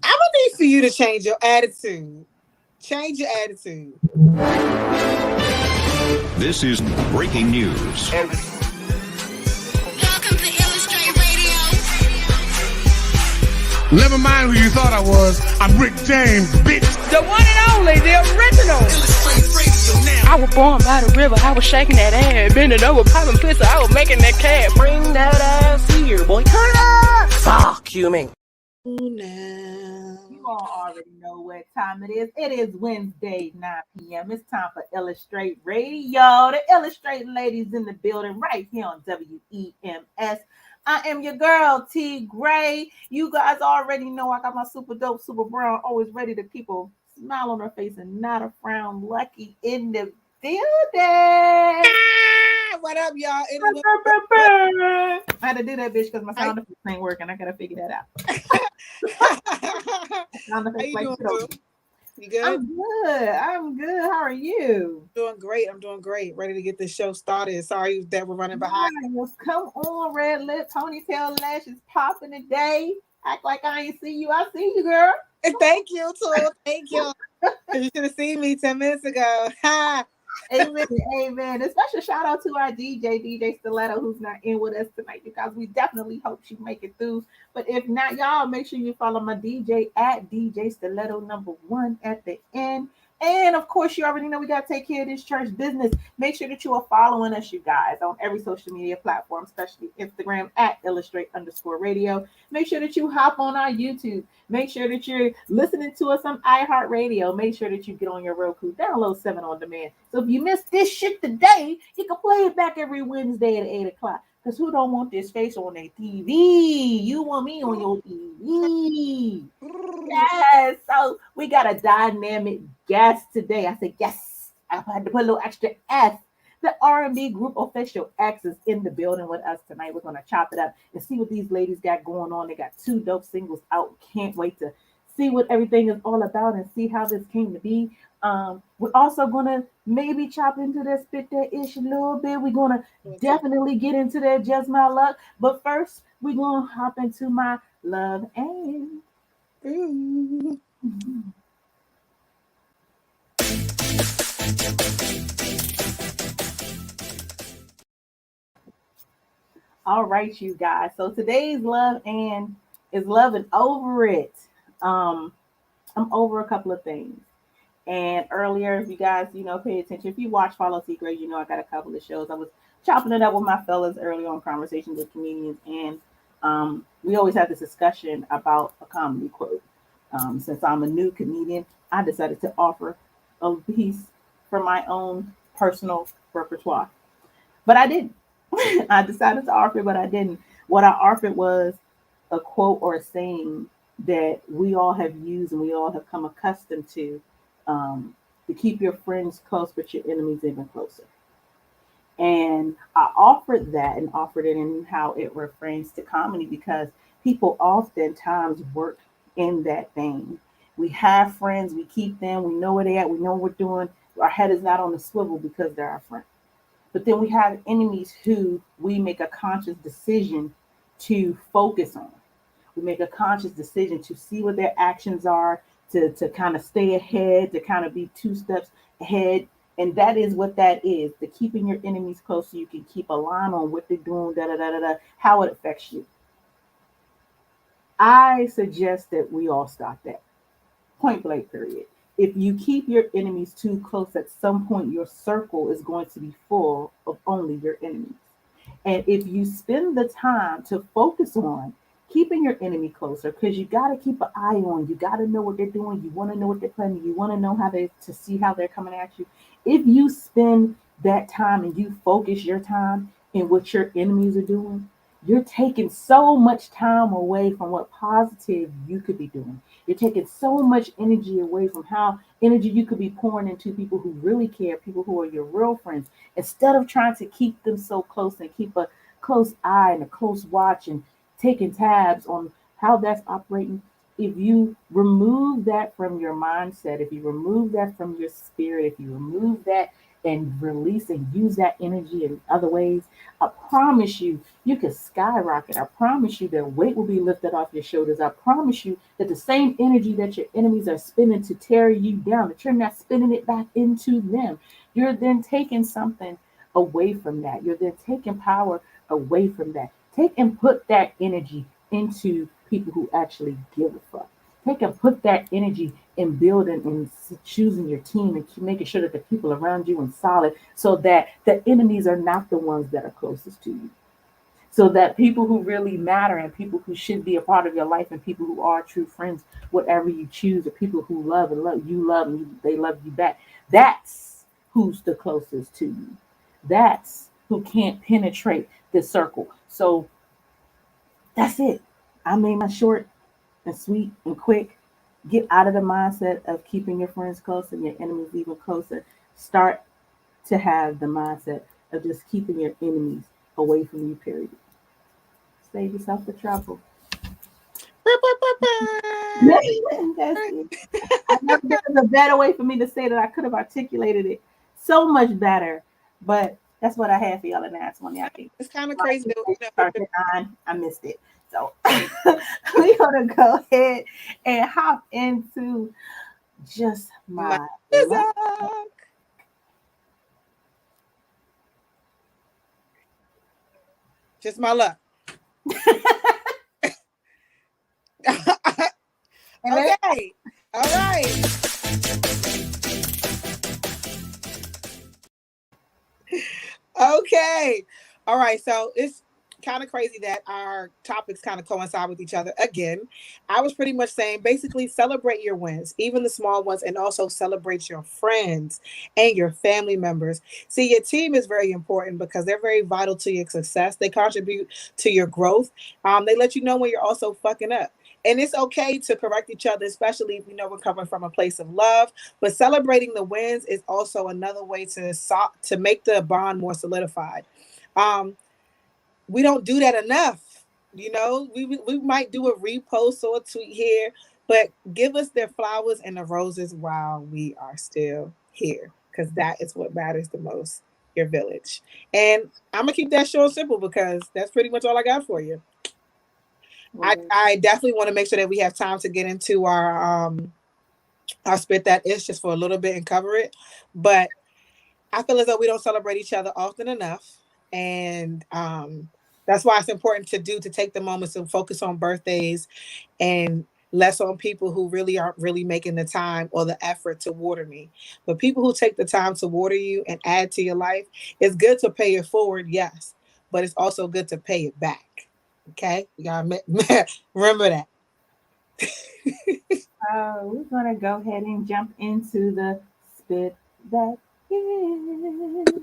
I'm gonna need for you to change your attitude. Change your attitude. This is breaking news. Welcome to Illustrate Radio. Never mind who you thought I was. I'm Rick James, bitch. The one and only, the original. Illustrate Radio now. I was born by the river. I was shaking that ass, bending over, popping piss. I was making that cash. Bring that ass here, boy. Turn it up. Fuck you, man. Now. You all already know what time it is. It is Wednesday, 9 p.m. It's time for Illustrate Radio. The Illustrate ladies in the building right here on WEMS. I am your girl, T. Gray. You guys already know I got my super dope, super brown, always ready to keep a smile on her face and not a frown. Lucky in the building. What up, y'all? I had to do that, bitch, because my sound effects ain't working. I gotta figure that out. How you doing, boo? You good? I'm good. How are you? I'm doing great. Ready to get this show started. Sorry that we're running behind. Yes, come on, red lip, ponytail lashes popping today. Act like I ain't see you. I see you, girl. Thank you, too. Thank you. You should have seen me 10 minutes ago. Amen. A special shout out to our DJ Stiletto, who's not in with us tonight, because we definitely hope she make it through. But if not, y'all make sure you follow my DJ at DJ Stiletto #1 at the end. And of course, you already know we got to take care of this church business. Make sure that you are following us, you guys, on every social media platform, especially Instagram at Illustrate_radio. Make sure that you hop on our YouTube. Make sure that you're listening to us on iHeartRadio. Make sure that you get on your Roku. Download 7 on demand. So if you missed this shit today, you can play it back every Wednesday at 8 o'clock. Because who don't want this face on their TV? You want me on your TV. Yes. So we got a dynamic guest today. I said yes. I had to put a little extra S. The R&B group Official X is in the building with us tonight. We're going to chop it up and see what these ladies got going on. They got 2 dope singles out. Can't wait to see what everything is all about and see how this came to be. We're also going to maybe chop into that spit that ish a little bit. We're going to definitely get into that just my luck. But first, we're going to hop into my love and... All right, you guys. So today's love and is loving over it. I'm over a couple of things. And earlier, if you guys, pay attention, if you watch Follow Secret, I got a couple of shows. I was chopping it up with my fellas early on Conversations with Comedians. And we always have this discussion about a comedy quote. Since I'm a new comedian, I decided to offer a piece from my own personal repertoire. But I didn't. I decided to offer it, but I didn't. What I offered was a quote or a saying that we all have used and we all have come accustomed to keep your friends close, but your enemies even closer. And I offered that and offered it in how it refrains to comedy because people oftentimes work in that vein. We have friends, we keep them, we know where they're at, we know what we're doing. Our head is not on the swivel because they're our friends. But then we have enemies who we make a conscious decision to focus on. We make a conscious decision to see what their actions are, to kind of stay ahead, to kind of be 2 steps ahead. And that is what that is, the keeping your enemies close so you can keep a line on what they're doing, how it affects you. I suggest that we all stop that. Point blank, period. If you keep your enemies too close, at some point your circle is going to be full of only your enemies. And if you spend the time to focus on keeping your enemy closer, because you got to keep an eye on, you got to know what they're doing, you want to know what they're planning, you want to know to see how they're coming at you. If you spend that time and you focus your time in what your enemies are doing, you're taking so much time away from what positive you could be doing. You're taking so much energy away from how energy you could be pouring into people who really care, people who are your real friends, instead of trying to keep them so close and keep a close eye and a close watch and taking tabs on how that's operating. If you remove that from your mindset, if you remove that from your spirit, if you remove that and release and use that energy in other ways, I promise you, you can skyrocket. I promise you that weight will be lifted off your shoulders. I promise you that the same energy that your enemies are spinning to tear you down, that you're not spinning it back into them. You're then taking something away from that. You're then taking power away from that. Take and put that energy into people who actually give a fuck. Take and put that energy in building and choosing your team and making sure that the people around you are solid so that the enemies are not the ones that are closest to you. So that people who really matter and people who should be a part of your life and people who are true friends, whatever you choose, or people who love and love and they love you back, that's who's the closest to you. That's who can't penetrate the circle. So that's it. I made my short and sweet and quick. Get out of the mindset of keeping your friends close and your enemies even closer. Start to have the mindset of just keeping your enemies away from you, period. Save yourself the trouble. That's it. I never there was a better way for me to say that. I could have articulated it so much better, but that's what I had for y'all in the last one. I think It's kind of crazy that I missed it. So we're gonna go ahead and hop into just my luck. Just my luck. Okay. All right. Okay. All right. So it's kind of crazy that our topics kind of coincide with each other again. I was pretty much saying basically celebrate your wins, even the small ones, and also celebrate your friends and your family members. See, your team is very important because they're very vital to your success. They contribute to your growth. They let you know when you're also fucking up. And it's okay to correct each other, especially if you know we're coming from a place of love. But celebrating the wins is also another way to make the bond more solidified. Um, we don't do that enough. You know, we might do a repost or a tweet here, but give us their flowers and the roses while we are still here, because that is what matters the most. Your village, and I'm gonna keep that short and simple because that's pretty much all I got for you. I definitely want to make sure that we have time to get into our spit that is just for a little bit and cover it, but I feel as though we don't celebrate each other often enough, and that's why it's important to take the moments to focus on birthdays and less on people who really aren't really making the time or the effort to water me. But people who take the time to water you and add to your life, it's good to pay it forward, yes, but it's also good to pay it back. Okay, you gotta remember that. We're gonna go ahead and jump into the spit that is.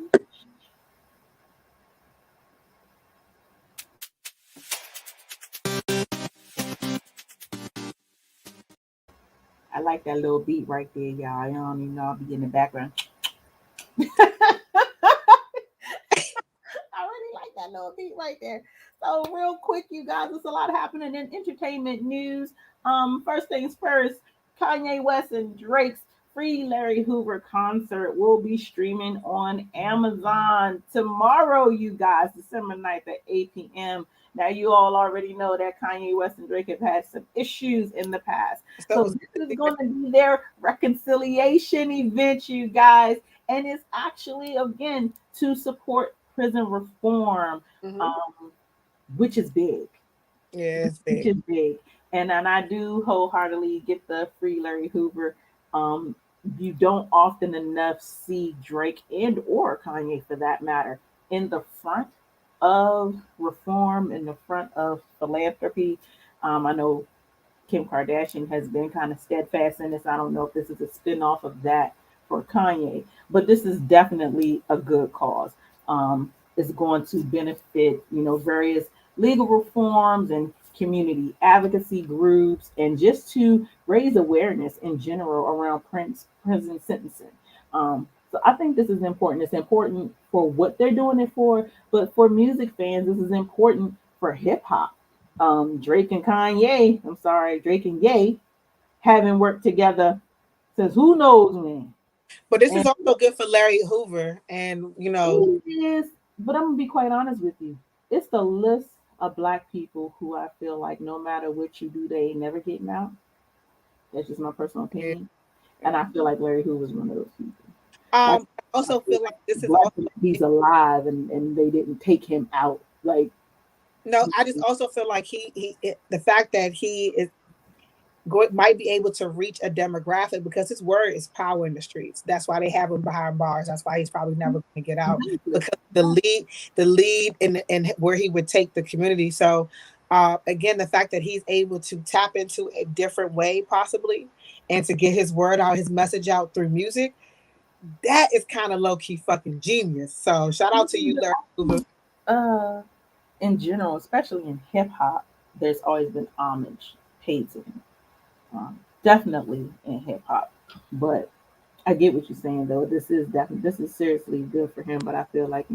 I like that little beat right there, y'all. I don't even know I'll be in the background. I really like that little beat right there. So real quick, you guys, there's a lot happening in entertainment news. First things first, Kanye West and Drake's Free Larry Hoover concert will be streaming on Amazon tomorrow, you guys, December 9th at 8 p.m. Now, you all already know that Kanye West and Drake have had some issues in the past. So this is going to be their reconciliation event, you guys. And it's actually, again, to support prison reform, which is big. Yeah, it's big. Which is big. And I do wholeheartedly get the Free Larry Hoover. You don't often enough see Drake and or Kanye, for that matter, in the front of reform, in the front of philanthropy. I know Kim Kardashian has been kind of steadfast in this. I don't know if this is a spinoff of that for Kanye, but this is definitely a good cause. It's going to benefit, various legal reforms and community advocacy groups, and just to raise awareness in general around prison sentencing. So I think this is important. It's important for what they're doing it for, but for music fans, this is important for hip hop. Drake and Ye haven't worked together since who knows when. But this is And also good for Larry Hoover, and it is, but I'm gonna be quite honest with you. It's the list of black people who I feel like no matter what you do, they ain't never getting out. That's just my personal yeah. opinion. And I feel like Larry Hoover's one of those people. Like I also feel like this is blessed also that he's alive and they didn't take him out. Like no. I just also feel like the fact that he is might be able to reach a demographic because his word is power in the streets. That's why they have him behind bars. That's why he's probably never going to get out because the lead in where he would take the community. So again, the fact that he's able to tap into a different way possibly and to get his word out, his message out through music, that is kind of low key fucking genius. So shout out to you, Larry Hoover. uh in general, especially in hip hop, there's always been homage paid to him. Definitely in hip hop. But I get what you're saying though. This is seriously good for him, but I feel like,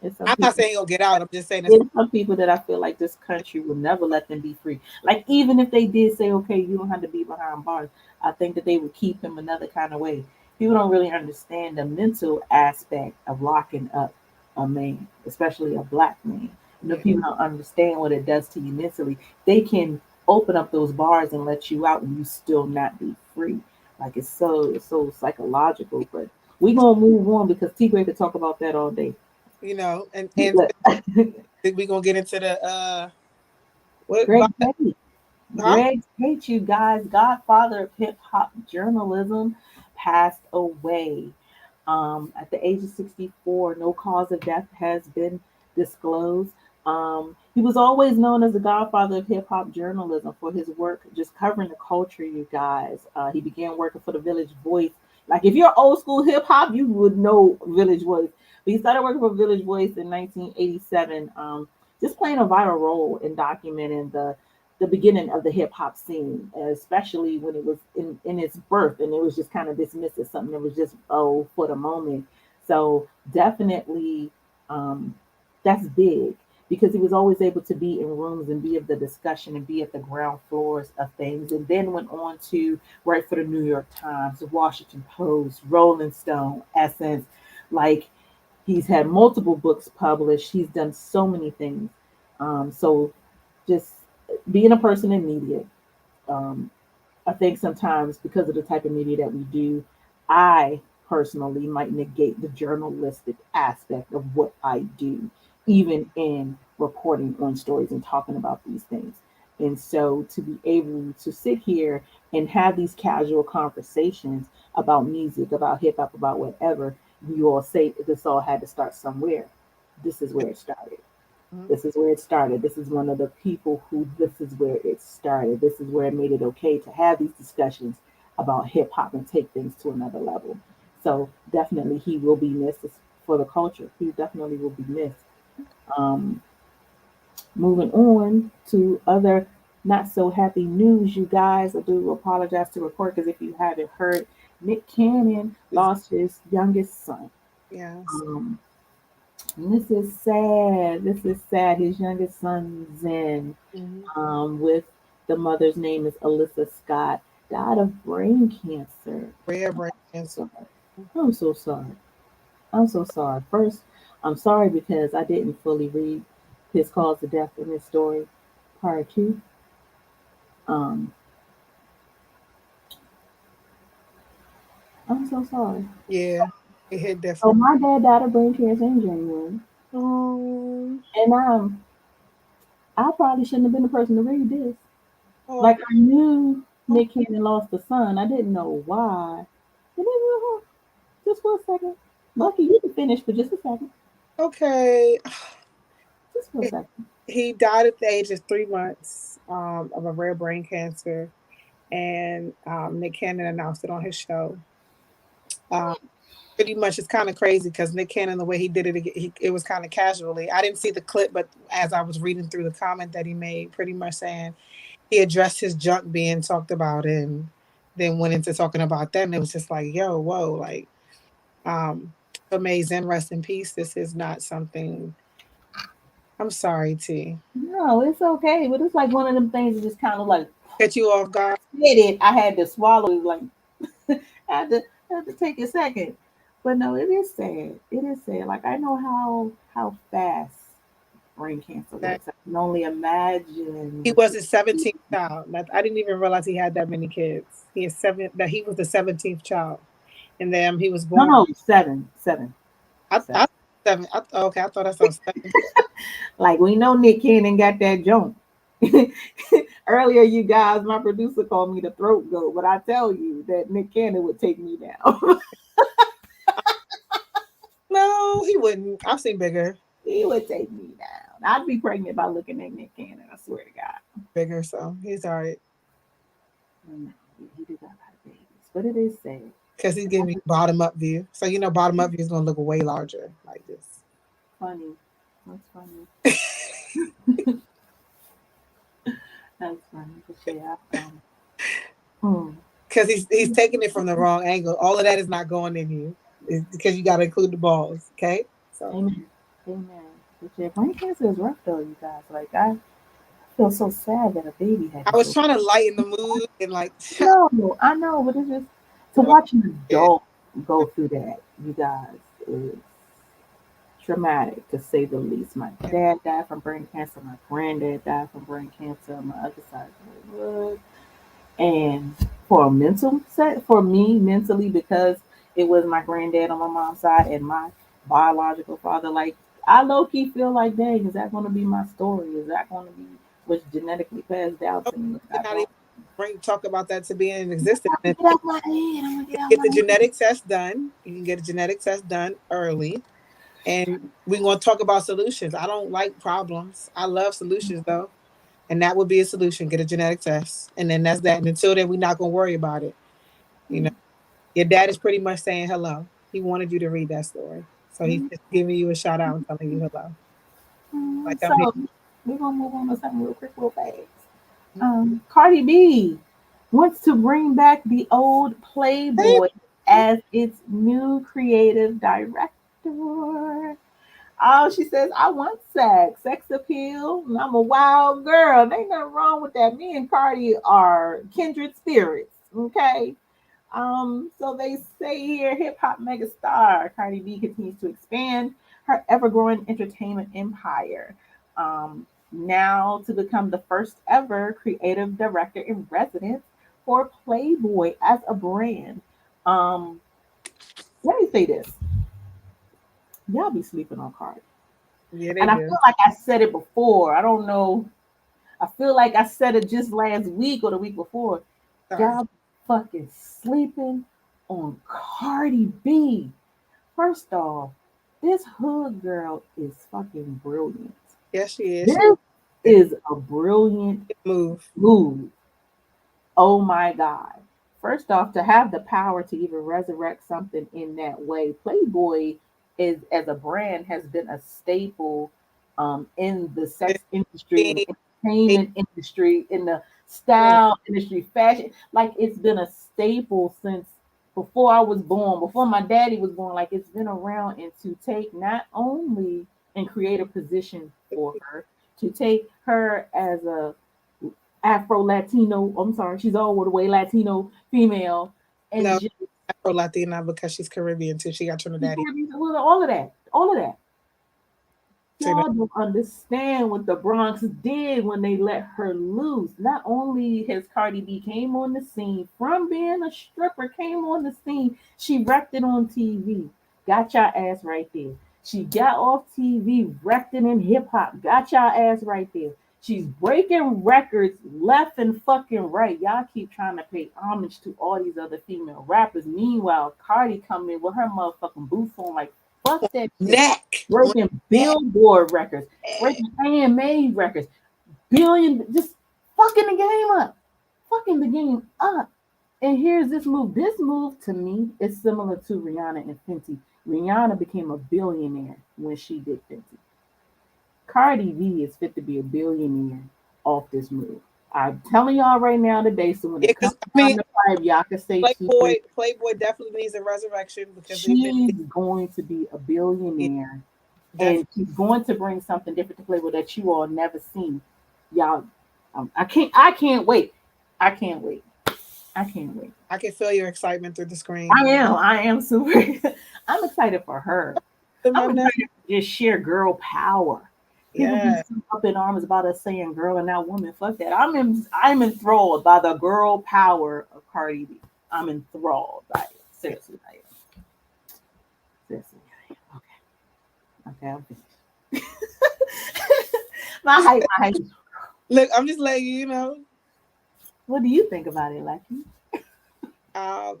it's some I'm not people saying he'll get out. I'm just saying it's there's some people that I feel like this country will never let them be free. Like even if they did say, okay, you don't have to be behind bars, I think that they would keep him another kind of way. People don't really understand the mental aspect of locking up a man, especially a black man. yeah. People don't understand what it does to you mentally. They can open up those bars and let you out and you still not be free. Like it's so psychological. But we gonna move on because T Gray could talk about that all day. And we're gonna get into the what Greg Tate. huh? Greg Tate, you guys, godfather of hip hop journalism, passed away at the age of 64. No cause of death has been disclosed. He was always known as the godfather of hip hop journalism for his work just covering the culture, you guys. He began working for the Village Voice. Like, if you're old school hip hop, you would know Village Voice. But he started working for Village Voice in 1987, just playing a vital role in documenting the beginning of the hip hop scene, especially when it was in its birth and it was just kind of dismissed as something that was just for the moment. So definitely that's big because he was always able to be in rooms and be of the discussion and be at the ground floors of things. And then went on to write for the New York Times, the Washington Post, Rolling Stone, Essence. Like he's had multiple books published. He's done so many things. So just being a person in media, um, I think sometimes because of the type of media that we do, I personally might negate the journalistic aspect of what I do, even in reporting on stories and talking about these things. And so to be able to sit here and have these casual conversations about music, about hip hop, about whatever, you all say this all had to start somewhere. This is where it started. Mhm. This is where it started. This is one of the people who this is where it started. This is where it made it okay to have these discussions about hip hop and take things to another level. So definitely he will be missed for the culture. He definitely will be missed. Um, moving on to other not so happy news, you guys. I do apologize to report because if you haven't heard, Nick Cannon lost his youngest son. Yes. Um, and this is sad. This is sad. His youngest son, Zen, Mhm. with the mother's name is Alyssa Scott, died of brain cancer. Rare brain cancer. Sorry. I'm so sorry. I'm so sorry. First, I'm sorry because I didn't fully read his cause of death in his story prior to. Um, I'm so sorry. Yeah, it hit So different. my dad died of brain cancer in January, Oh, and I probably shouldn't have been the person to read this. oh, Like I knew oh, Nick Cannon lost a son. I didn't know why. And then, just for a second. oh, Lucky you can finish for just a second. okay. Just for a second. He died at the age of 3 months of a rare brain cancer, and Nick Cannon announced it on his show. Um, Pretty much, it's kind of crazy because Nick Cannon, the way he did it, it was kind of casually. I didn't see the clip, but as I was reading through the comment that he made, pretty much saying he addressed his junk being talked about and then went into talking about that. And it was just like, yo, whoa, like, amazing, rest in peace. This is not something. I'm sorry, T. No, it's okay. But it's like one of them things that just kind of like Get you off guard. hit it. I had to swallow it. Like I had to I had to take a second. But no, it is sad. It is sad. Like I know how fast brain cancer That works. I can only imagine he what was you. his 17th child. I didn't even realize he had that many kids. He is seven. That he was the 17th child, and then he was No, born. no, seven, seven, seven. I seven. Okay, I thought I saw seven. Like we know Nick Cannon got that jump. Earlier, you guys, my producer called me the throat goat, but I tell you that Nick Cannon would take me down. No, he wouldn't. I've seen bigger, He would take me down. I'd be pregnant by looking at Nick Cannon. I swear to God. bigger. So he's all right No, he did got a lot of babies, but it is sad. because he's giving you bottom up view. So bottom up view is gonna look way larger like this. Funny. That's funny. That's funny. But yeah, Because he's taking it from the wrong angle. All of that is not going in you. It's because you got to include the balls. Okay. So Amen. Amen. But yeah, brain cancer is rough though, you guys. Like I feel so sad that a baby had I to was go. trying to lighten the mood and like, No, I know, but it's just to watch an adult go through that, you guys, is traumatic to say the least. My dad died from brain cancer. My granddad died from brain cancer. On my other side of the wood. And for a mental set, for me mentally, because it was my granddad on my mom's side and my biological father, like I low key feel like, dang, is that going to be my story? Is that going to be what's genetically passed down to me? you're not even talk about that to be in existence. I'm gonna get out my head. I'm gonna get out Get my the head. genetic test done. You can get a genetic test done early. And we're going to talk about solutions. I don't like problems. I love solutions though. And that would be a solution. Get a genetic test. And then that's that. And until then, we're not going to worry about it. You know, your dad is pretty much saying hello. He wanted you to read that story. So he's just giving you a shout out and telling you hello. Like I'm here. So we're gonna move on to something real quick, real fast. Cardi B wants to bring back the old Hey, Playboy as its new creative director. Oh, she says, I want sex appeal, and I'm a wild girl. There ain't nothing wrong with that. Me and Cardi are kindred spirits. Okay. So they say here, hip hop megastar Cardi B continues to expand her ever growing entertainment empire. Now to become the first ever creative director in residence for Playboy as a brand. Um, Let me say this. Y'all be sleeping on Cardi. yeah, they And I do. feel like I said it before. I don't know. I feel like I said it just last week or the week before. Sorry. Y'all fucking sleeping on Cardi B. First off, this hood girl is fucking brilliant. Yes, she is. This is a brilliant Move. move. Oh my God. First off, to have the power to even resurrect something in that way, Playboy is as a brand has been a staple in the sex industry, in the entertainment industry, in the style industry, fashion. Like it's been a staple since before I was born, before my daddy was born. Like it's been around, and to take not only and create a position for her, to take her as a Afro Latino. I'm sorry, she's all the way Latino female, and No, just Afro Latina because she's Caribbean too. She got Trinidadian. all of that, all of that. Say that. Y'all don't understand what the Bronx did when they let her loose. Not only has Cardi B came on the scene from being a stripper, came on the scene, she wrecked it on TV. Got your ass right there. She got off TV, wrecked it in hip hop. Got your ass right there. She's breaking records left and fucking right. Y'all keep trying to pay homage to all these other female rappers. Meanwhile, Cardi come in with her motherfucking boots on like fuck that shit, Neck. breaking Billboard records, breaking AMA records, just fucking the game up, fucking the game up. And here's this move. This move to me is similar to Rihanna and Fenty. Rihanna became a billionaire when she did Fenty. Cardi B is fit to be a billionaire off this move. I'm telling y'all right now today, so when Yeah, it because comes down the pipe, y'all can say Playboy definitely needs a resurrection because she's going to be a billionaire. And she's going to bring something different to Playboy that you all never seen. Y'all, I can't wait. I can't wait. I can't wait. I can feel your excitement through the screen. I am super. I'm excited for her. I'm excited for just sheer girl power. People be Yeah. so up in arms about us saying girl and not woman. Fuck that. I'm enthralled by the girl power of Cardi B. I'm enthralled by it. Seriously, I am. Seriously, I am. Okay. Okay, I'm finished. my hype. Look, I'm just letting you know. What do you think about it, Lucky?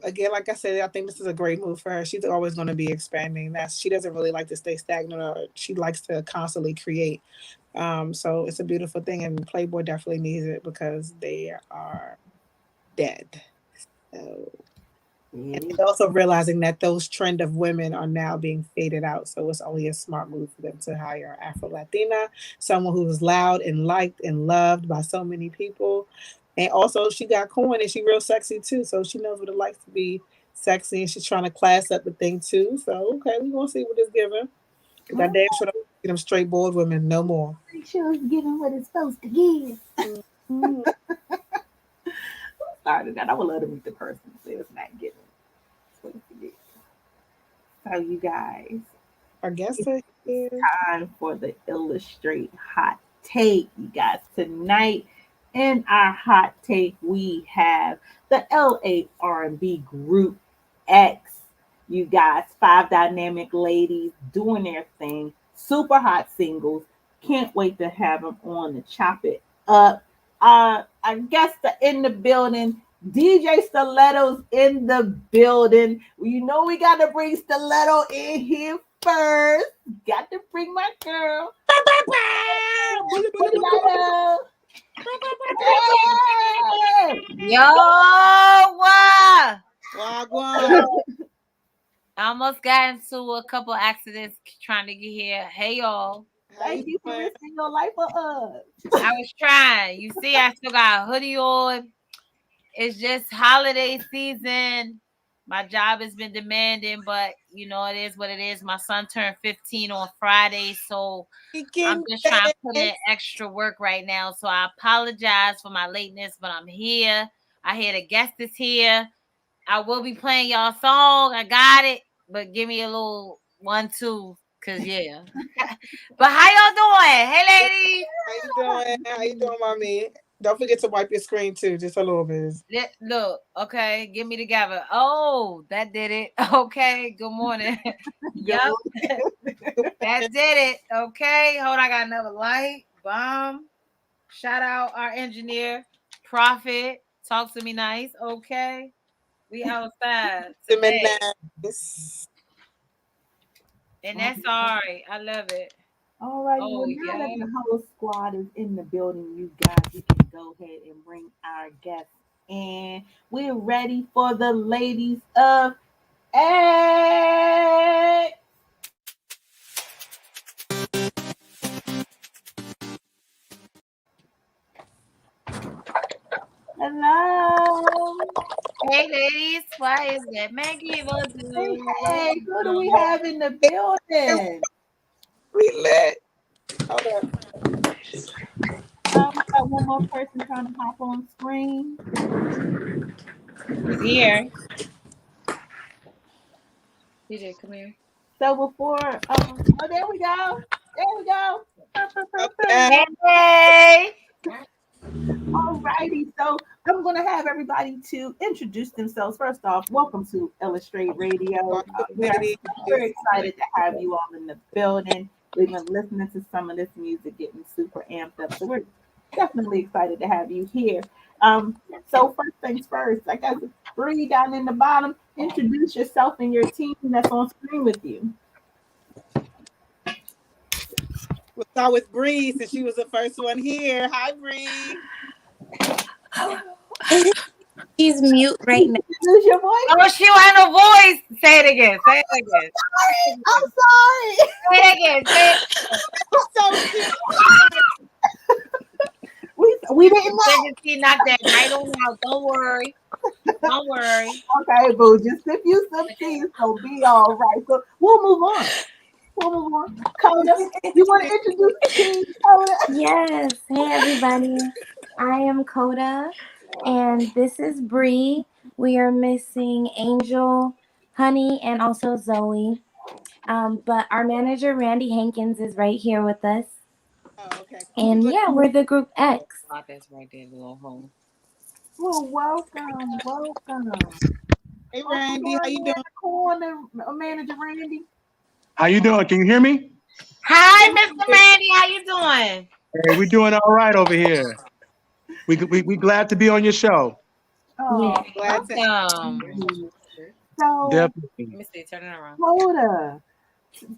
Again, like I said, I think this is a great move for her. She's always going to be expanding. She doesn't really like to stay stagnant, or she likes to constantly create. So it's a beautiful thing, and Playboy definitely needs it because they are dead. So, and also realizing that those trend of women are now being faded out. So it's only a smart move for them to hire Afro Latina, someone who is loud and liked and loved by so many people. And also, she got coin and she real sexy too. So she knows what it likes to be sexy, and she's trying to class up the thing too. So okay, we're gonna see what it's giving. Cause I damn sure don't get them straight bored women no more. Make sure it's giving what it's supposed to give. Mm-hmm. Sorry, that I would love to meet the person. So it's not giving. So you guys, I guess it's time for the Illustrate hot take. You guys, tonight in our hot take, we have the LA R&B group X. You guys, 5 dynamic ladies doing their thing, super hot singles. Can't wait to have them on to chop it up. I guess in the building, DJ Stiletto's in the building. You know we got to bring Stiletto in here first. Got to bring my girl. Stiletto. Yo, what? Wagwan. I almost got into a couple accidents trying to get here. Hey, y'all. Thank you for risking your life for us. I was trying. You see, I still got a hoodie on. It's just holiday season. My job has been demanding, but you know, it is what it is. My son turned 15 on Friday, so I'm just trying to put in extra work right now. So I apologize for my lateness, but I'm here. I hear the guest is here. I will be playing y'all song. I got it, but give me a little 1, 2, cause yeah. But how y'all doing? Hey, ladies. How you doing, mommy? Don't forget to wipe your screen too, just a little bit. Look, okay, get me together. Oh, that did it. Okay, good morning. Yep, that did it. Okay, hold on, I got another light. Bomb. Shout out our engineer, Prophet. Talk to me nice. Okay, we outside today. And that's all right. I love it. All right. Oh, Well, now that yeah. the whole squad is in the building, you guys, we can go ahead and bring our guests in. We're ready for the ladies of A. Hello. Hey, ladies. Why is that Maggie? Hey, who do we have in the building? We lit. Hold up. We got one more person trying to hop on screen. He's here. DJ, come here. So before, oh, there we go. There we go. Hey. Alrighty, so I'm going to have everybody to introduce themselves. First off, welcome to Illustrate Radio. We're super excited to have you all in the building. We've been listening to some of this music, getting super amped up. So we're definitely excited to have you here. So first things first, I got Bree down in the bottom. Introduce yourself and your team that's on screen with you. We'll start with Bree since she was the first one here. Hi, Bree. She's mute right now. Use your voice. Oh, she don't have no voice. Say it again. Say it again. I'm sorry. Say it again. Say it. We didn't know. She knocked that right on out. Don't worry. Don't worry. Okay, boo. Just sip you some tea, so be all right. So we'll move on. Coda, you want to introduce the team, Coda? Yes. Hey, everybody. I am Coda. And this is Bree. We are missing Angel, Honey, and also Zoe. But our manager, Randy Hankins, is right here with us. Oh, okay. And But yeah, we're the group X. That's right there, the little hole. Well, welcome, welcome. hey, What's Randy, going how you in doing? the corner, Manager Randy? How you doing? Can you hear me? Hi, Mr. Randy. How you doing? Hey, we doing all right over here. We glad to be on your show. Oh, Yeah. Glad to have Welcome. you. so Definitely. Let me see. Turn it around. Hoda,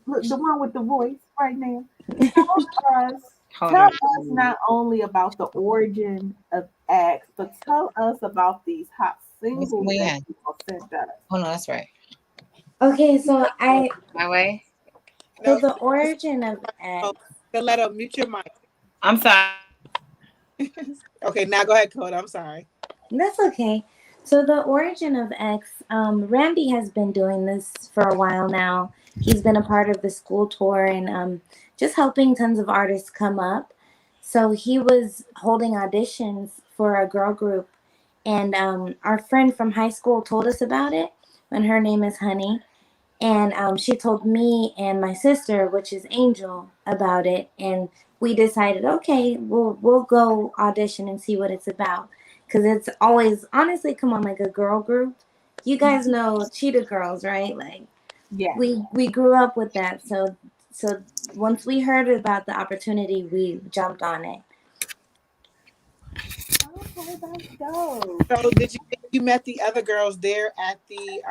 look, the one with the voice right now. Tell us, Hold tell on. us not only about the origin of X, but tell us about these hot What's singles going that on? you all sent us. Hold on. That's right. Okay, so My way. so No, the origin of X. oh, Coletta, mute your mic. I'm sorry. Okay, now go ahead, Coda. I'm sorry. That's okay. So the origin of X, Randy has been doing this for a while now. He's been a part of the school tour and just helping tons of artists come up. So he was holding auditions for a girl group, and our friend from high school told us about it. And her name is Honey, and she told me and my sister, which is Angel, about it, and we decided, okay, we'll go audition and see what it's about, because it's always honestly come on like a girl group. You guys know Cheetah Girls, right? Like Yes. we grew up with that, so once we heard about the opportunity, we jumped on it. Okay, let's go. So, did you met the other girls there at the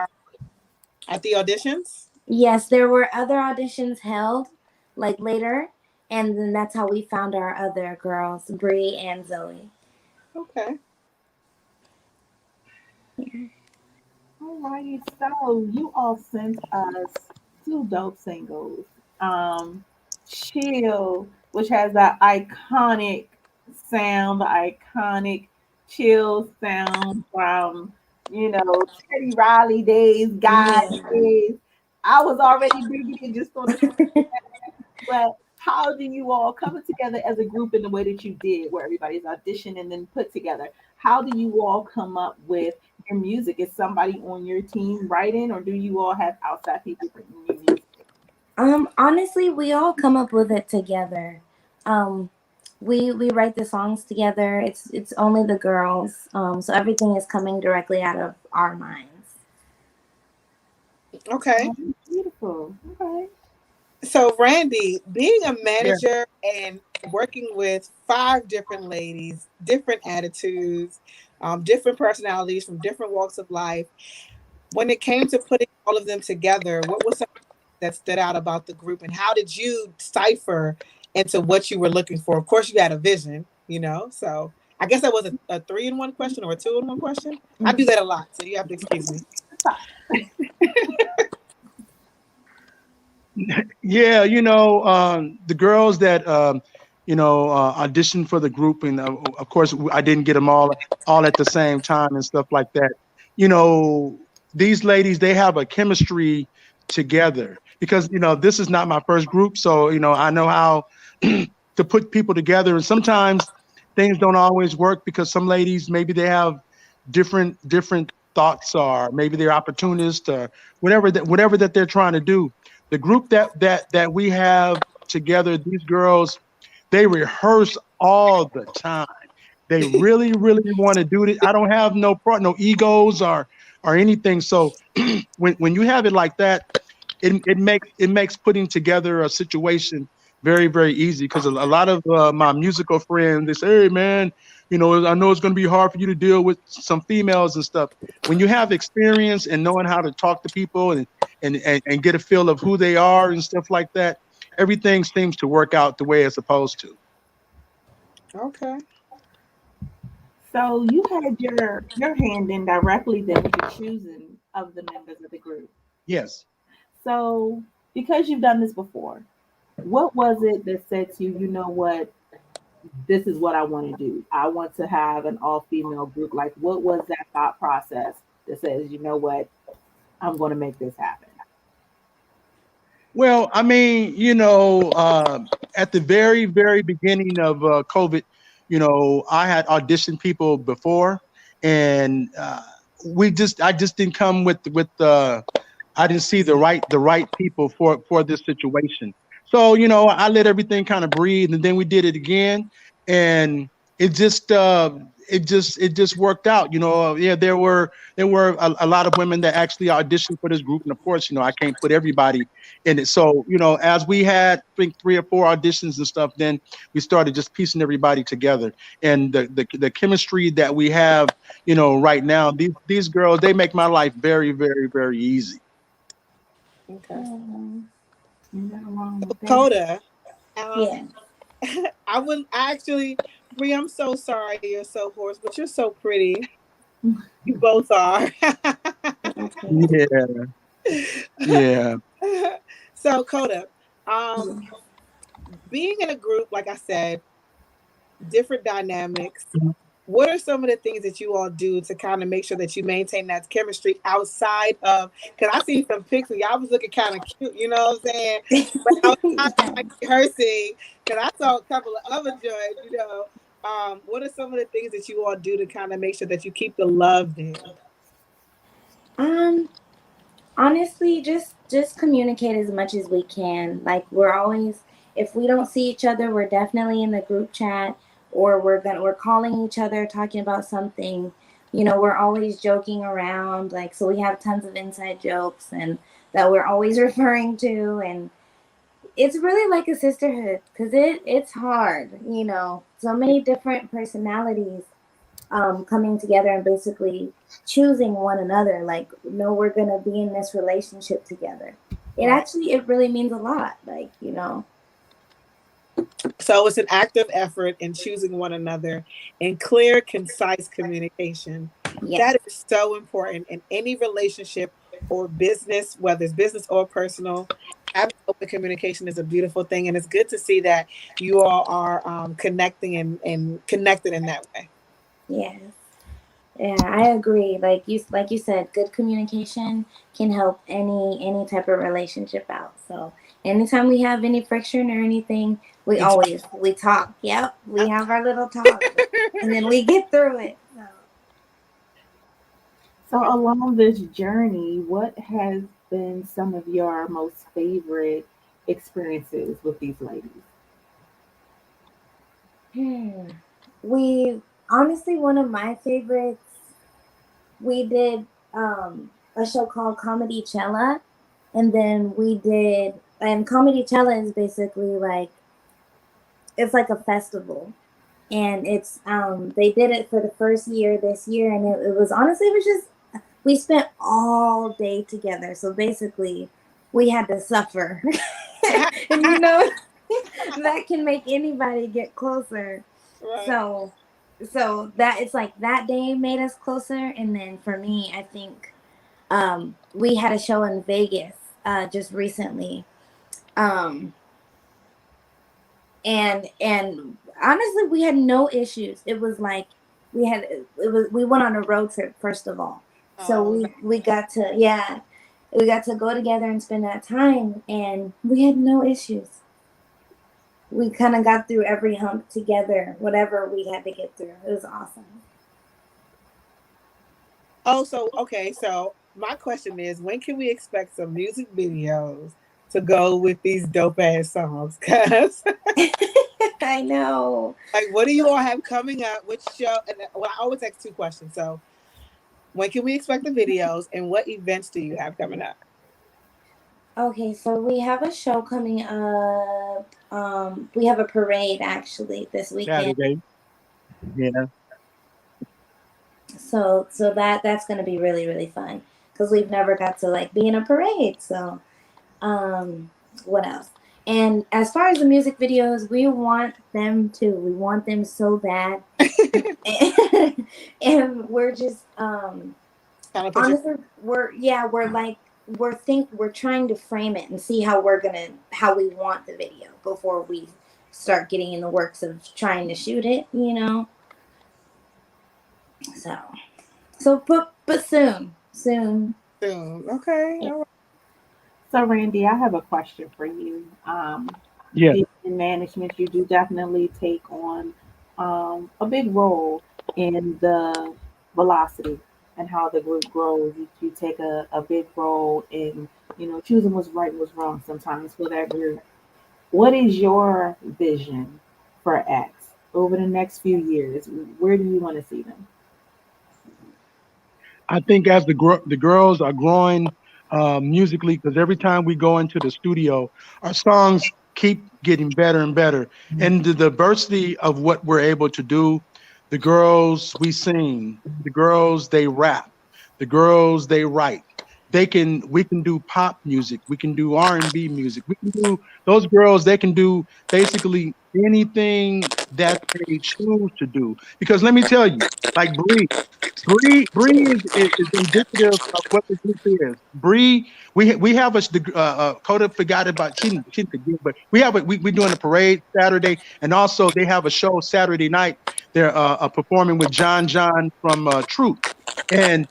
auditions? Yes, there were other auditions held like later, and then that's how we found our other girls, Bree and Zoe. Okay. Alrighty, so you all sent us two dope singles. Chill, which has that iconic sound, the iconic chill sound from, Teddy Riley days, guy Yeah. days. I was already digging it just on the but how do you all come together as a group in the way that you did, where everybody's auditioned and then put together? How do you all come up with your music? Is somebody on your team writing, or do you all have outside people writing your music? Honestly, we all come up with it together. Um, we write the songs together. It's only the girls. So everything is coming directly out of our minds. Okay. Oh, beautiful. Okay. So, Randy, being a Yeah. manager and working with five different ladies, different attitudes, different personalities from different walks of life, when it came to putting all of them together, what was something that stood out about the group, and how did you cipher into what you were looking for? Of course, you had a vision, So, I guess that was a three in one question or a two in one question. I do that a lot, so you have to excuse me. Yeah, the girls that auditioned for the group, and of course I didn't get them all at the same time and stuff like that. You know, these ladies, they have a chemistry together because this is not my first group, so I know how to put people together, and sometimes things don't always work because some ladies, maybe they have different thoughts, or maybe they're opportunists, or whatever that they're trying to do. The group that we have together, these girls, they rehearse all the time. They really, really want to do this. I don't have no egos or anything. So when you have it like that, it makes putting together a situation very, very easy, because a lot of my musical friends, they say, hey man, I know it's going to be hard for you to deal with some females and stuff. When you have experience and knowing how to talk to people and get a feel of who they are and stuff like that, everything seems to work out the way it's supposed to. Okay. So you had your hand in directly then with the choosing of the members of the group. Yes. So because you've done this before, what was it that said to you, you know what, this is what I want to do? I want to have an all female group. Like, what was that thought process that says, you know what, I'm going to make this happen? Well, I mean, at the very, very beginning of COVID, I had auditioned people before, and I just didn't come with I didn't see the right people for this situation. So I let everything kind of breathe, and then we did it again, and it just it just worked out. Yeah, there were a lot of women that actually auditioned for this group, and of course, I can't put everybody in it. So as we had, I think, 3 or 4 auditions and stuff, then we started just piecing everybody together, and the chemistry that we have, right now, these girls, they make my life very, very, very easy. Okay. Nothing wrong with that. Coda, Yeah. I actually, Bree, I'm so sorry you're so hoarse, but you're so pretty. You both are. Yeah, yeah. So, Coda, um, being in a group, like I said, different dynamics. What are some of the things that you all do to kind of make sure that you maintain that chemistry outside of? Because I see some pics and y'all was looking kind of cute, you know what I'm saying? But outside of like rehearsing, because I saw a couple of other joints. What are some of the things that you all do to kind of make sure that you keep the love there? Um, Honestly, just communicate as much as we can. Like, we're always, if we don't see each other, we're definitely in the group chat, or we're calling each other talking about something. We're always joking around, like, so we have tons of inside jokes and that we're always referring to, and it's really like a sisterhood because it's hard, so many different personalities coming together and basically choosing one another. Like, no, we're gonna be in this relationship together. It really means a lot. Like. So it's an active effort in choosing one another and clear, concise communication. Yeah. That is so important in any relationship or business, whether it's business or personal. Having open communication is a beautiful thing, and it's good to see that you all are connecting and connected in that way. Yes. Yeah, I agree. Like you said, good communication can help any type of relationship out. So anytime we have any friction or anything, we talk. Yep, we have our little talk, and then we get through it. So along this journey, what has been some of your most favorite experiences with these ladies? Hmm. We honestly, one of my favorites. We did a show called Comedy Cella, and then Comedy Cella is basically like, it's like a festival, and it's they did it for the first year this year, and it was honestly, it was just, we spent all day together, so basically we had to suffer. And that can make anybody get closer. Right. So that, it's like that day made us closer. And then for me, I think we had a show in Vegas just recently. And honestly, we had no issues. It was like we went on a road trip, first of all. So we got to go together and spend that time, and we had no issues. We kind of got through every hump together, whatever we had to get through. It was awesome. Oh, so okay. So my question is, when can we expect some music videos to go with these dope ass songs? Cause I know. like, what do you all have coming up? Which show? And well, I always ask 2 questions. So, when can we expect the videos, and what events do you have coming up? Okay, so we have a show coming up. We have a parade actually this weekend. Saturday. Yeah. So that's gonna be really, really fun because we've never got to like be in a parade. So, what else? And as far as the music videos, we want them too. We want them so bad, and we're just honestly, we're trying to frame it and see how we want the video before we start getting in the works of trying to shoot it. But soon. Soon. Okay. Yeah. All right. So Randy, I have a question for you. Yeah. In management, you do definitely take on a big role in the velocity and how the group grows. You take a big role in, choosing what's right and what's wrong sometimes for that group. What is your vision for X over the next few years? Where do you want to see them? I think as the girls are growing musically, because every time we go into the studio, our songs keep getting better and better, and the diversity of what we're able to do. The girls we sing, the girls they rap, the girls they write. We can do pop music, we can do R&B music, we can do those girls. They can do basically anything that they choose to do. Because let me tell you, like Bree is indicative of what the group is. Bree, we have Coda forgot about she didn't forget, but we're doing a parade Saturday, and also they have a show Saturday night. They're performing with John from Troop, and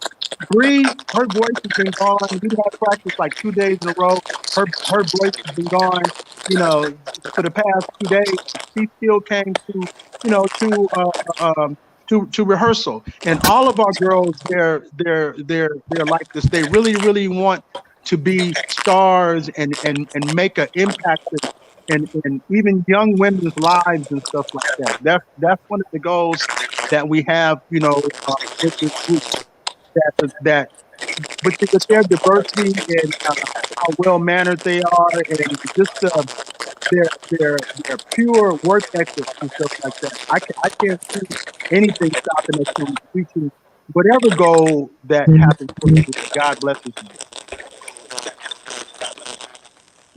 Bree, her voice has been gone. We had practice like 2 days in a row. Her voice has been gone, for the past 2 days. She still came to, to rehearsal. And all of our girls, they're like this. They really, really want to be stars and make an impact in even young women's lives and stuff like that. That's one of the goals that we have, with this group, that with their diversity and how well mannered they are, and just their pure work ethic and stuff like that. I can't see anything stopping us from reaching whatever goal that happens for the group. God blesses you.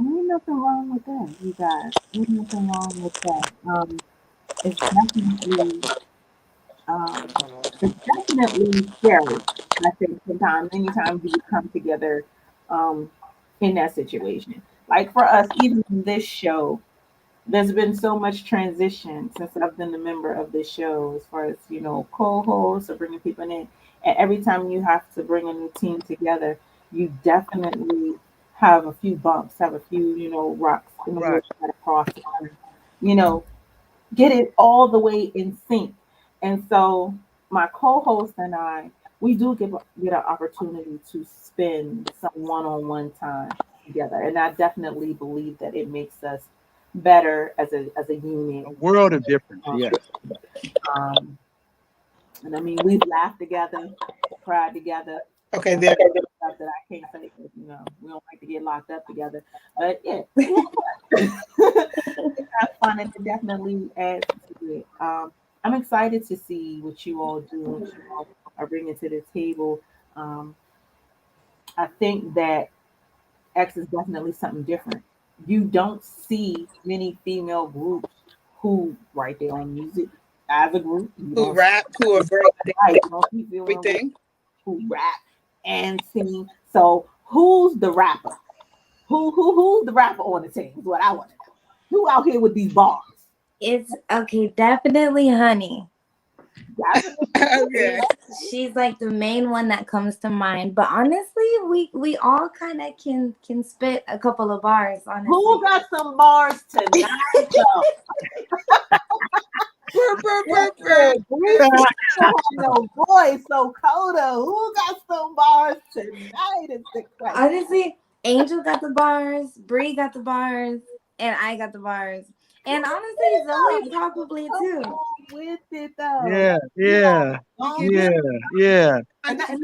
Ain't nothing wrong with that, you guys. Ain't nothing wrong with that. It's definitely um, it's definitely scary. I think sometimes, anytime you come together um, in that situation. Like for us, even in this show, there's been so much transition since I've been a member of this show, as far as co-hosts or bringing people in. And every time you have to bring a new team together, you definitely have a few bumps, have a few rocks in the road Right. that cross, you know, get it all the way in sync. And so my co-host and I, we do get an opportunity to spend some one-on-one time together, and I definitely believe that it makes us better as a unit. A world of difference. Um, Yes. um, and I mean, we've laughed together, cried together. Okay, there. Stuff that I can't say because we don't like to get locked up together. But yeah, it's have fun and it definitely adds to it. I'm excited to see what you all do, what you all are bringing to the table. Um, I think that X is definitely something different. You don't see many female groups who write their own music as a group. You Who don't see rap, who are very right, you don't see female groups everything. who rap and sing. So who's the rapper? Who's the rapper on the team? Is what I want to know. Who out here with these bars? It's okay, definitely Honey. Okay. She's like the main one that comes to mind. But honestly, we all kind of can spit a couple of bars. Honestly, Who got some bars tonight? No voice, so Coda. Who got some bars tonight? Is the question. honestly, Angel got the bars, Bree got the bars, and I got the bars. And honestly, Zoe probably too. With it though. Yeah. Yeah. Yeah. Yeah. And I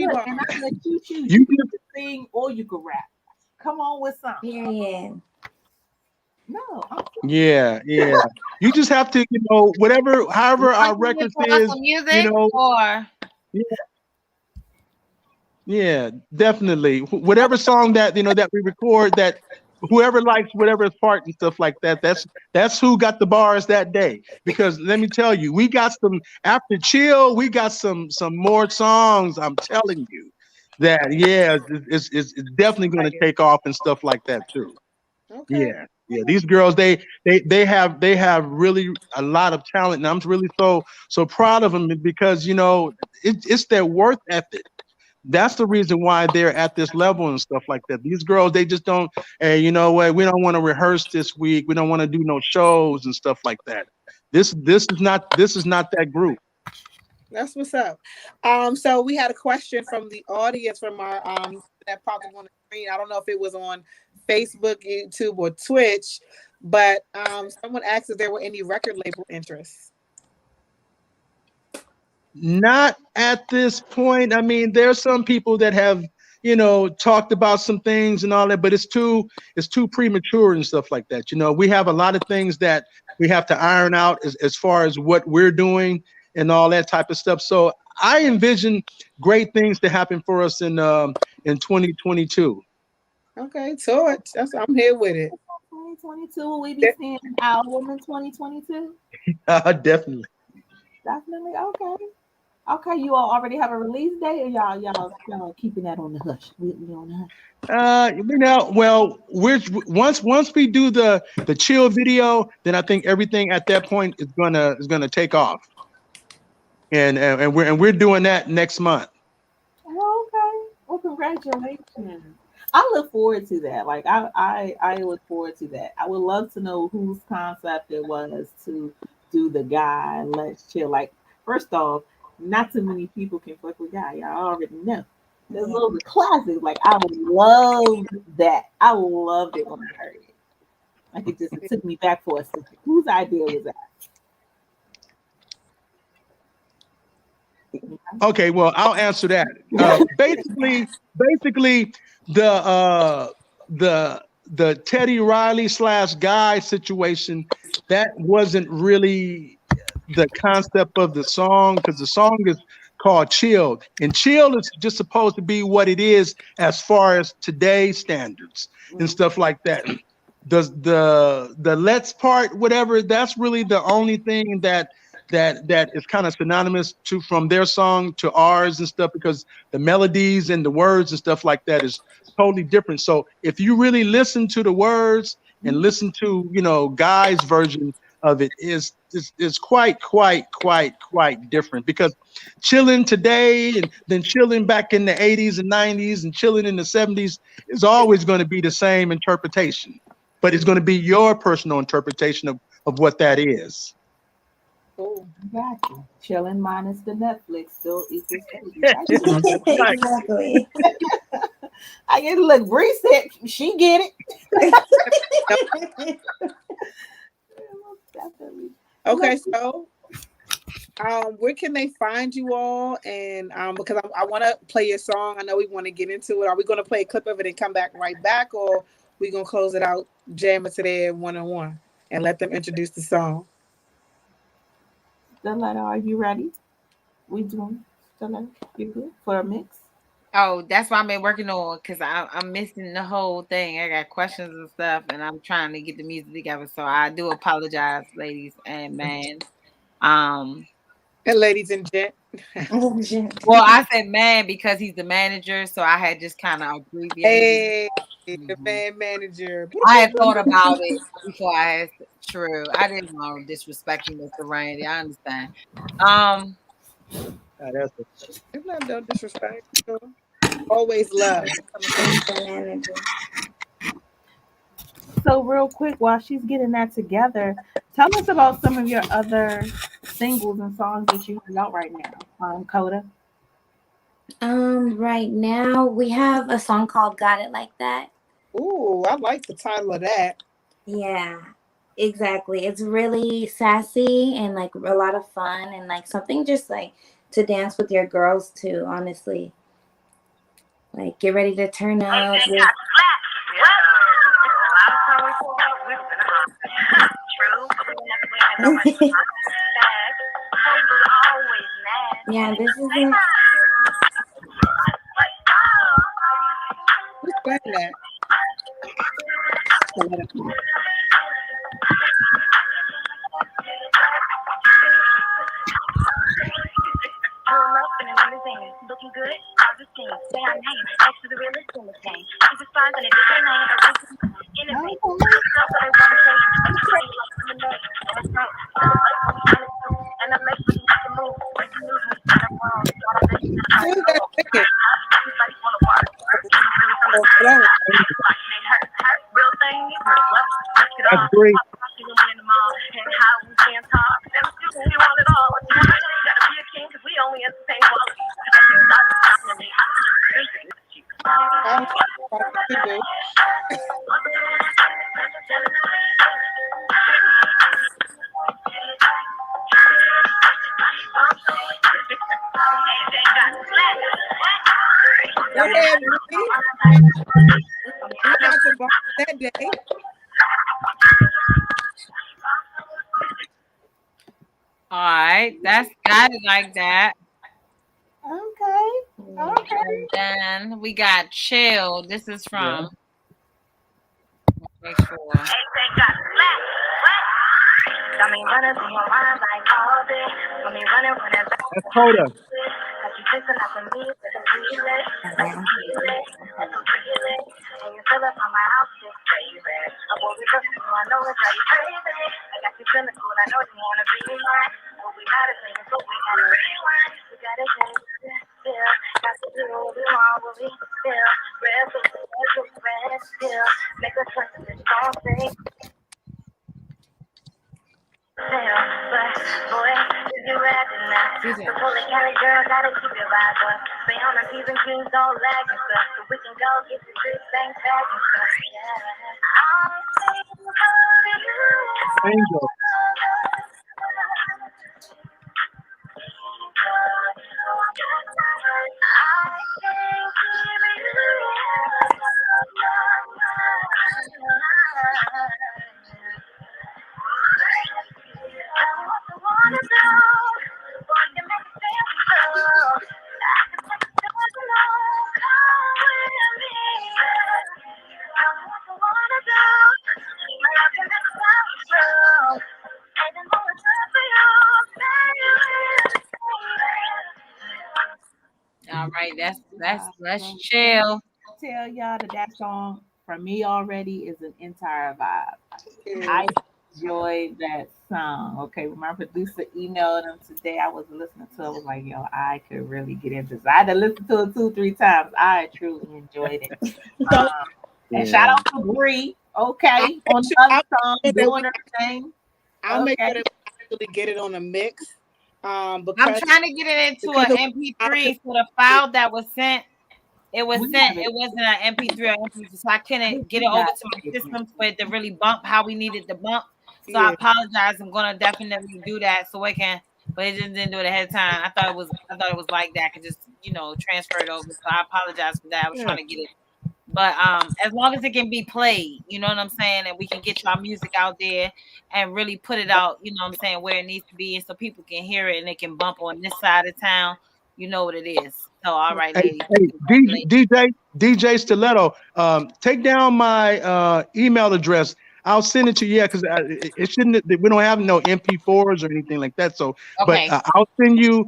let you choose. You You can sing or you can rap. Come on with something. Period. No, Yeah, yeah. You just have to, however our records is, Some music know, or yeah, yeah, definitely. Whatever song that we record, that whoever likes whatever part and stuff like that, that's who got the bars that day. Because let me tell you, we got some after chill, we got some more songs. I'm telling you that, yeah, it's definitely going to take off and stuff like that too. Okay. Yeah. These girls, they have really a lot of talent, and I'm really so proud of them because it's their worth ethic. That's the reason why they're at this level and stuff like that. These girls, they just don't. Hey, you know what? We don't want to rehearse this week. We don't want to do no shows and stuff like that. This is not that group. That's what's up. So we had a question from the audience from our that popped up on the screen. I don't know if it was on Facebook, YouTube, or Twitch, but someone asked if there were any record label interests. Not at this point. I mean, there's some people that have, talked about some things and all that, but it's too premature and stuff like that. We have a lot of things that we have to iron out as far as what we're doing and all that type of stuff. So I envision great things to happen for us in 2022. Okay, so I'm here with it. 2022, will we be seeing an album in 2022? Definitely. Definitely. Okay. Okay, you all already have a release date, or y'all keeping that on the hush? We on the hush. Well, once we do the chill video, then I think everything at that point is gonna take off, and we're doing that next month. Oh, okay. Well, congratulations. I look forward to that. Like I look forward to that. I would love to know whose concept it was to do the guy and let's chill. Like, first off, not too many people can fuck with guy. Y'all already know. There's those are classics. Like, I loved that. I loved it when I heard it. Like, it took me back for a second. Whose idea was that? Okay, well, I'll answer that. Basically, the Teddy Riley / Guy situation, that wasn't really the concept of the song, because the song is called Chill, and chill is just supposed to be what it is as far as today's standards and stuff like that. The let's part, whatever, that's really the only thing that is kind of synonymous to from their song to ours and stuff, because the melodies and the words and stuff like that is totally different. So if you really listen to the words and listen to Guy's version of it, is quite different, because chilling today and then chilling back in the 80s and 90s and chilling in the 70s is always going to be the same interpretation, but it's going to be your personal interpretation of what that is. Oh, gotcha. Chilling minus the Netflix still equals 80. Exactly. I get look. Bree said she get it. Definitely. Okay, so where can they find you all? And because I want to play your song, I know we want to get into it. Are we going to play a clip of it and come back right back, or we gonna close it out, jam it today at 1-on-1 and let them introduce the song? Stella, are you ready? We doing Stella? You good for a mix? Oh, that's what I've been working on, because I'm missing the whole thing. I got questions and stuff, and I'm trying to get the music together. So I do apologize, ladies and man. And ladies and gent. Well, I said man because he's the manager, so I had just kind of abbreviated. Hey, the fan manager. I had thought about it before I had true. I didn't want to disrespect you, Mr. Randy. I understand. It's not no disrespect. Always love. So real quick, while she's getting that together, tell us about some of your other singles and songs that you have out right now, Coda. Right now we have a song called "Got It Like That." Ooh, I like the title of that. Yeah, exactly. It's really sassy and like a lot of fun and like something just like to dance with your girls to, honestly. Like, get ready to turn up. Yeah, this is it. Who's playing that? Looking good, all the things. Say our name, next to the realest in the game. Keep it fun, and it is name. Innovate. And I make you to move. Who's that singing? Real thing, That's great. Oh, to do. Go ahead, Rudy. We about to bump that day. All right, that's got it like that. Okay. Okay. And then we got chill. This is from. Make sure. Got me running through my mind like all day. Got me running back. That's Coda. Got you chasing after me with a relay. Like a relay. And you fill up on my house, just crazy. I won't be trusting you, I know it's how you crazy. I got you feeling cool, I know you wanna be mine. But we had a thing, so we had to rewind. We gotta change, still. Got to do what we want, what we feel. Red pill. Make us trust this strong thing. But boy, if you rapping now, the fully Cali girl gotta keep it vibe up. Stay on the P's and Q's, don't lag and stuff, so we can go get the big bang back and stuff. Yeah, I'm thinking of you. Angel. All right, let's chill. Tell y'all that song for me already is an entire vibe. I enjoyed that song. Okay, when my producer emailed him today, I was listening to it. I was like, yo, I could really get into this. I had to listen to it 2-3 times. I truly enjoyed it. And shout out to Bree. Okay, on the other song, doing her thing. I'll make sure that we actually get it on a mix. Because I'm trying to get it into an MP3. So the file that was sent, it wasn't an MP3 or MP3, so I couldn't get it over to my system for it to really bump how we needed to bump. So I apologize. I'm gonna definitely do that so it can, but it just didn't do it ahead of time. I thought it was like that. I could just transfer it over. So I apologize for that. I was trying to get it. But as long as it can be played, you know what I'm saying, and we can get y'all music out there and really put it out, you know what I'm saying, where it needs to be, and so people can hear it and they can bump on this side of town. You know what it is. So all right, ladies. DJ Stiletto, take down my email address. I'll send it to you. Because it shouldn't. We don't have no MP4s or anything like that. So, okay. But I'll send you.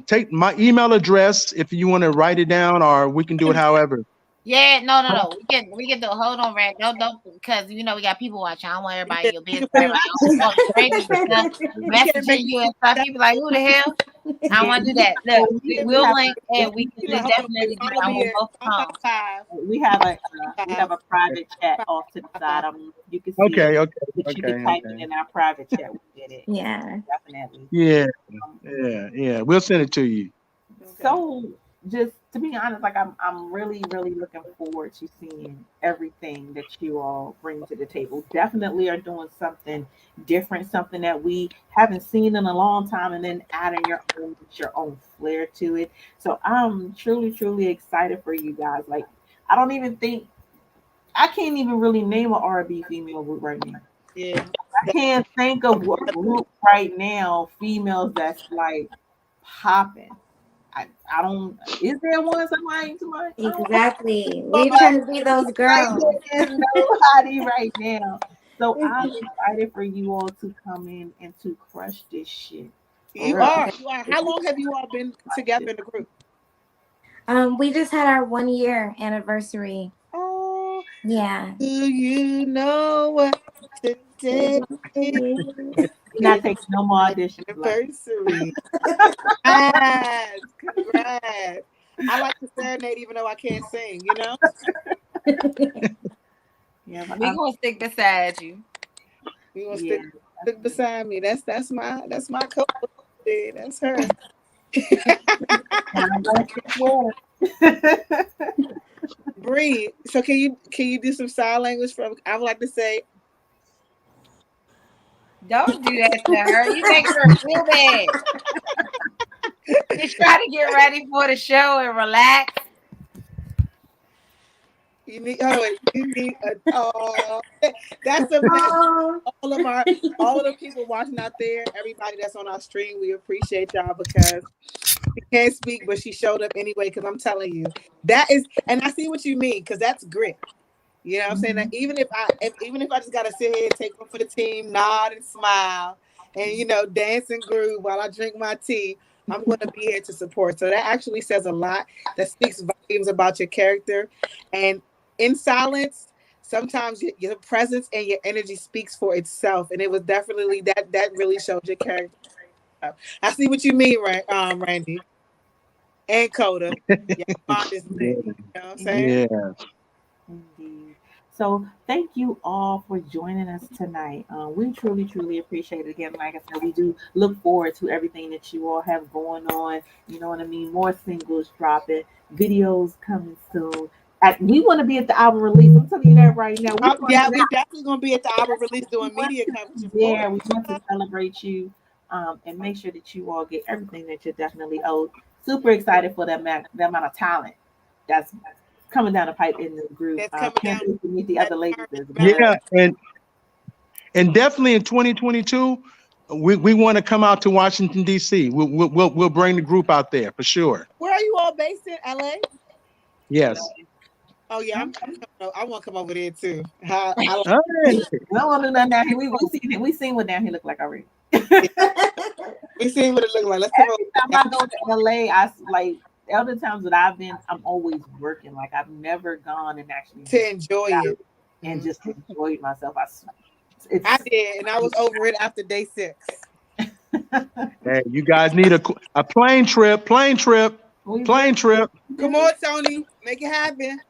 Take my email address if you want to write it down, or we can do it however. Yeah, no. We can do. Hold on, Red. Don't, because we got people watching. I don't want everybody in your business. Messaging you and stuff. People like, who the hell? I don't want to do that. Look, we'll link and we can definitely do that. We have a private chat off to the side. You can see. Okay. But you can type it in our private chat. We get it. Yeah. Definitely. Yeah. We'll send it to you. So, just to be honest, like I'm really looking forward to seeing everything that you all bring to the table. Definitely are doing something different, something that we haven't seen in a long time, and then adding your own flair to it. So I'm truly excited for you guys. Like I can't even really name an R&B female group right now. Yeah, I can't think of what group right now, females that's like popping. I don't. Is there one somebody? Exactly. We're trying to be those girls. There's nobody right now. So I'm excited for you all to come in and to crush this shit. You are. How long have you all been together in the group? We just had our 1 year anniversary. Oh, yeah. Do you know what today is? Not taking no more auditions. Anniversary. Congrats. I like to serenade even though I can't sing, Yeah, we gonna stick beside you. We gonna stick beside me. That's my coach. That's her. Bree, so can you do some sign language from? I would like to say. Don't do that to her. You make her feel bad. She's trying to get ready for the show and relax. You need. Oh, wait, you need. That's a mess. Oh, All of the people watching out there, everybody that's on our stream, we appreciate y'all because she can't speak, but she showed up anyway. Because I'm telling you, that is, and I see what you mean. Because that's grit. You know what I'm saying? That even if I just gotta sit here and take one for the team, nod and smile, and dance and groove while I drink my tea, I'm gonna be here to support. So that actually says a lot. That speaks volumes about your character. And in silence, sometimes your presence and your energy speaks for itself. And it was definitely that really showed your character. I see what you mean, right, Randy and Coda. Yeah, on this thing. You know what I'm saying? Yeah. Indeed. So thank you all for joining us tonight. We truly, truly appreciate it. Again, like I said, we do look forward to everything that you all have going on. You know what I mean? More singles dropping, videos coming soon. We want to be at the album release. I'm telling you that right now. We definitely gonna be at the album release doing media coverage. Yeah, we want to celebrate you and make sure that you all get everything that you're definitely owed. Super excited for that amount of talent that's coming down the pipe in the group. Can't wait to meet the other ladies as well. Yeah, and definitely in 2022, we want to come out to Washington D.C. We'll bring the group out there for sure. Where are you all based in? LA? Yes. Oh yeah, I want to come over there too. I don't want to do nothing down here. We seen what down here look like already. We seen what it look like. Let's come Every time I go to LA, the other times that I've been, I'm always working. Like I've never gone and actually to enjoy it and just enjoy myself. I did, and I was over it after day 6. Hey, you guys need a plane trip. Plane trip. Come on, Tony, make it happen.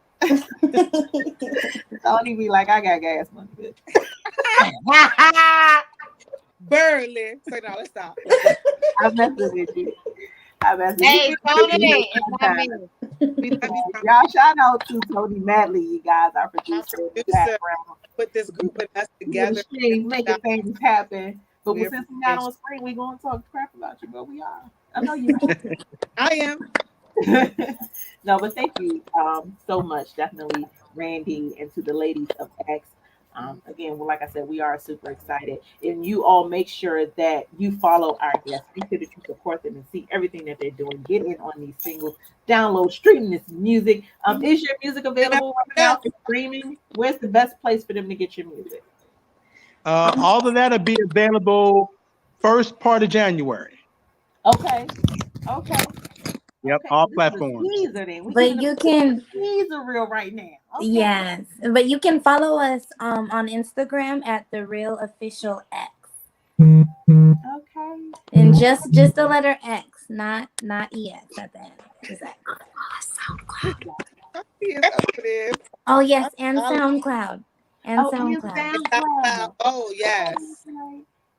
Tony be like, I got gas money. Burley. So now let's stop. I'm messing with you. Hey, Tony, y'all shout out to Tony Madley, you guys, our producer. Put this group of us together. Making things happen. But since we're not on spring, we're going to talk crap about you, but we are. I know you are. I am. No, but thank you so much. Definitely, Randy, and to the ladies of X. Again, well, like I said, we are super excited. And you all make sure that you follow our guests. Make sure that you support them and see everything that they're doing. Get in on these singles, download, stream this music. Is your music available right now for streaming? Where's the best place for them to get your music? All of that will be available first part of January. Okay. Yep, all platforms. But you can. He's a real right now. Okay. Yes, but you can follow us on Instagram at The Real Official X. Okay. And just the letter X, not EX at the end. Exactly. Oh yes, and SoundCloud. SoundCloud. Oh yes.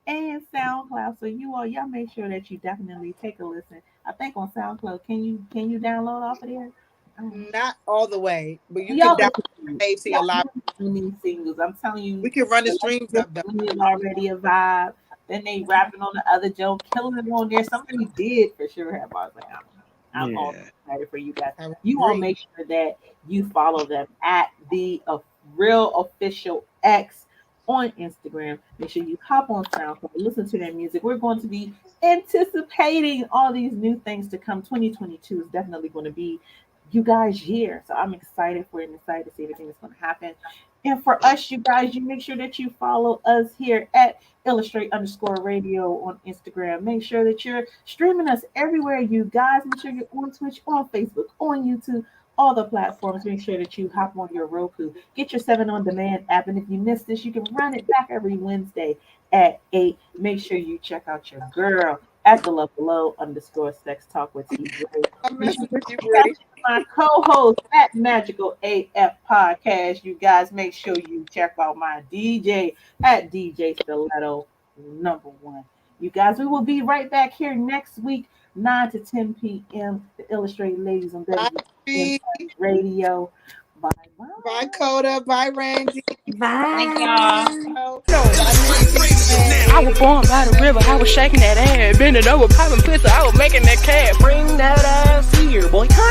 And SoundCloud. So y'all make sure that you definitely take a listen. I think on SoundCloud, can you download off of there? Not all the way, but you can download to your live. These singles, I'm telling you, we can run the streams up. It's already a vibe. Then they rapping on the other joke, killing it on there. Somebody did for sure have. I was like, I'm all excited for you guys. You all make sure that you follow them at the Real Official X on Instagram. Make sure you hop on SoundCloud, listen to their music. We're going to be anticipating all these new things to come. 2022 is definitely going to be you guys' year. So I'm excited for it and excited to see everything that's going to happen. And for us, you guys, you make sure that you follow us here at Illustrate_radio on Instagram. Make sure that you're streaming us everywhere, you guys. Make sure you're on Twitch, on Facebook, on YouTube, all the platforms. Make sure that you hop on your Roku. Get your 7 on Demand app. And if you missed this, you can run it back every Wednesday at 8. Make sure you check out your girl at the Love Below _sex talk with you. My co-host at Magical AF Podcast. You guys make sure you check out my DJ at DJ Stiletto #1. You guys, we will be right back here next week, 9 to 10 p.m. The Illustrated Ladies on WN Radio. Bye bye. Bye, Coda. Bye, Randy. Bye. Thank y'all. No, I was born by the river, I was shaking that ass, bending over, popping pussy, I was making that cat. Bring that ass here, boy.